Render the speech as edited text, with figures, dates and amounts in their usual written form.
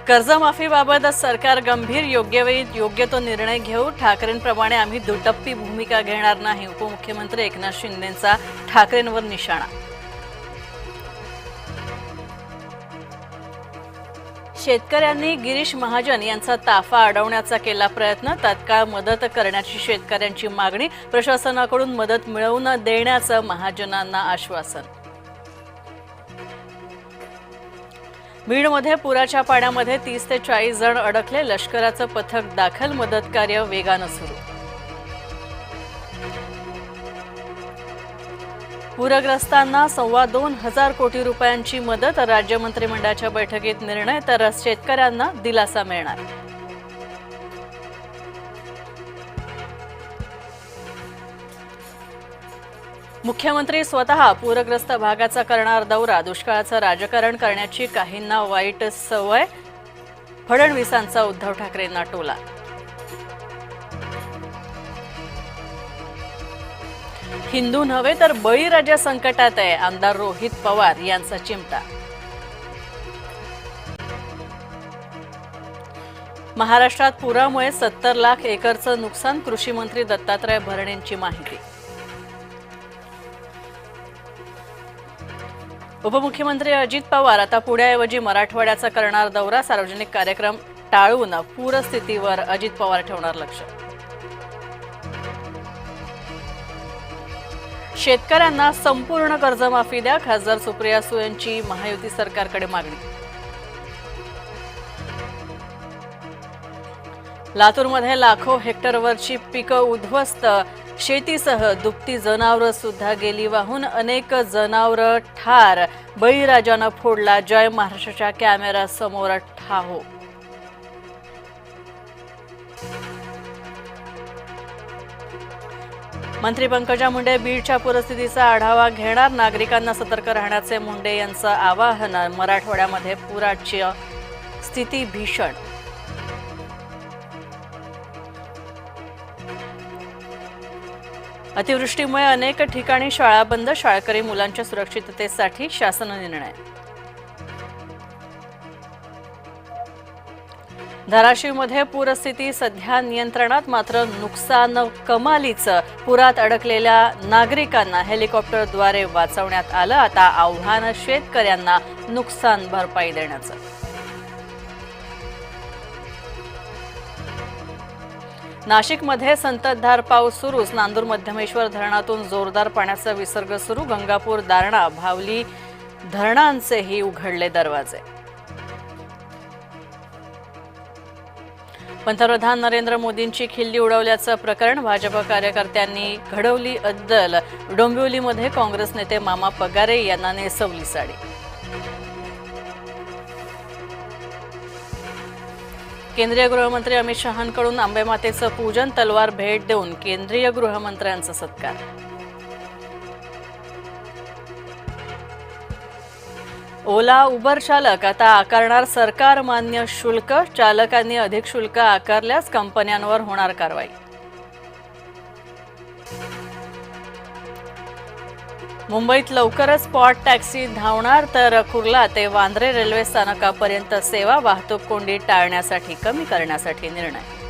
कर्जमाफीबाबत सरकार गंभीर, योग्य वेळी योग्य तो निर्णय घेऊ. ठाकरेंप्रमाणे आम्ही दुटप्पी भूमिका घेणार नाही. उपमुख्यमंत्री एकनाथ शिंदेंचा ठाकरेंवर निशाणा. शेतकऱ्यांनी गिरीश महाजन यांचा ताफा अडवण्याचा केला प्रयत्न. तात्काळ मदत करण्याची शेतकऱ्यांची मागणी. प्रशासनाकडून मदत मिळवून देण्याचं महाजनांना आश्वासन. बीडमध्ये पुराच्या पाण्यामध्ये 30 ते 40 जण अडकले. लष्कराचं पथक दाखल. मदत कार्य वेगानं सुरू. पूरग्रस्तांना 2,2500 कोटी रुपयांची मदत. राज्य मंत्रिमंडळाच्या बैठकीत निर्णय. तर शेतकऱ्यांना दिलासा मिळणार. मुख्यमंत्री स्वतः पूरग्रस्त भागाचा करणार दौरा. दुष्काळाचं राजकारण करण्याची काहींना वाईट सवय. फडणवीसांचा उद्धव ठाकरेंना टोला. हिंदू नव्हे तर बळीराजा संकटात आहे. आमदार रोहित पवार यांचा चिमटा. महाराष्ट्रात पुरामुळे 70 लाख एकरचं नुकसान. कृषी मंत्री दत्तात्रय भरणेंची माहिती. उपमुख्यमंत्री अजित पवार आता पुण्याऐवजी मराठवाड्याचा करणार दौरा. सार्वजनिक कार्यक्रम टाळून पूरस्थितीवर अजित पवार ठेवणार लक्ष. शेतकऱ्यांना संपूर्ण कर्जमाफी द्या. खासदार सुप्रिया सुळेंची महायुती सरकारकडे मागणी. लातूरमध्ये लाखो हेक्टरवरची पिकं उद्ध्वस्त. शेतीसह दुभती जनावरं सुद्धा गेली वाहून. अनेक जनावरं ठार. बळीराजानं फोडला जय महाराष्ट्राच्या कॅमेऱ्यासमोर ठाहो. मंत्री पंकजा मुंडे बीडच्या पूरस्थितीचा आढावा घेणार. नागरिकांना सतर्क राहण्याचे मुंडे यांचं आवाहन. मराठवाड्यामध्ये पुराची स्थिती भीषण. अतिवृष्टीमुळे अनेक ठिकाणी शाळा बंद. शाळकरी मुलांच्या सुरक्षिततेसाठी शासन निर्णय. धाराशिवमध्ये पूरस्थिती सध्या नियंत्रणात. मात्र नुकसान कमालीचं. पुरात अडकलेल्या नागरिकांना हेलिकॉप्टरद्वारे वाचवण्यात आलं. आता आव्हान शेतकऱ्यांना नुकसान भरपाई देण्याचं. नाशिकमध्ये संततधार पाऊस सुरूच. नांदूर मध्यमेश्वर धरणातून जोरदार पाण्याचा विसर्ग सुरू. गंगापूर, दारणा, भावली धरणांचेही उघडले दरवाजे. पंतप्रधान नरेंद्र मोदींची खिल्ली उडवल्याचं प्रकरण. भाजप कार्यकर्त्यांनी घडवली अद्दल. डोंबिवलीमध्ये काँग्रेस नेते मामा पगारे यांना नेसवली साडी. केंद्रीय गृहमंत्री अमित शहांकडून अंबेमातेचं पूजन. तलवार भेट देऊन केंद्रीय गृहमंत्र्यांचा सत्कार. ओला, उबर चालक आता आकारणार सरकार मान्य शुल्क. चालकांनी अधिक शुल्क आकारल्यास कंपन्यांवर होणार कारवाई. मुंबईत लवकरच स्पॉट टॅक्सी धावणार. तर कुर्ला ते वांद्रे रेल्वे स्थानकापर्यंत सेवा. वाहतूक कोंडी टाळण्यासाठी कमी करण्यासाठी निर्णय.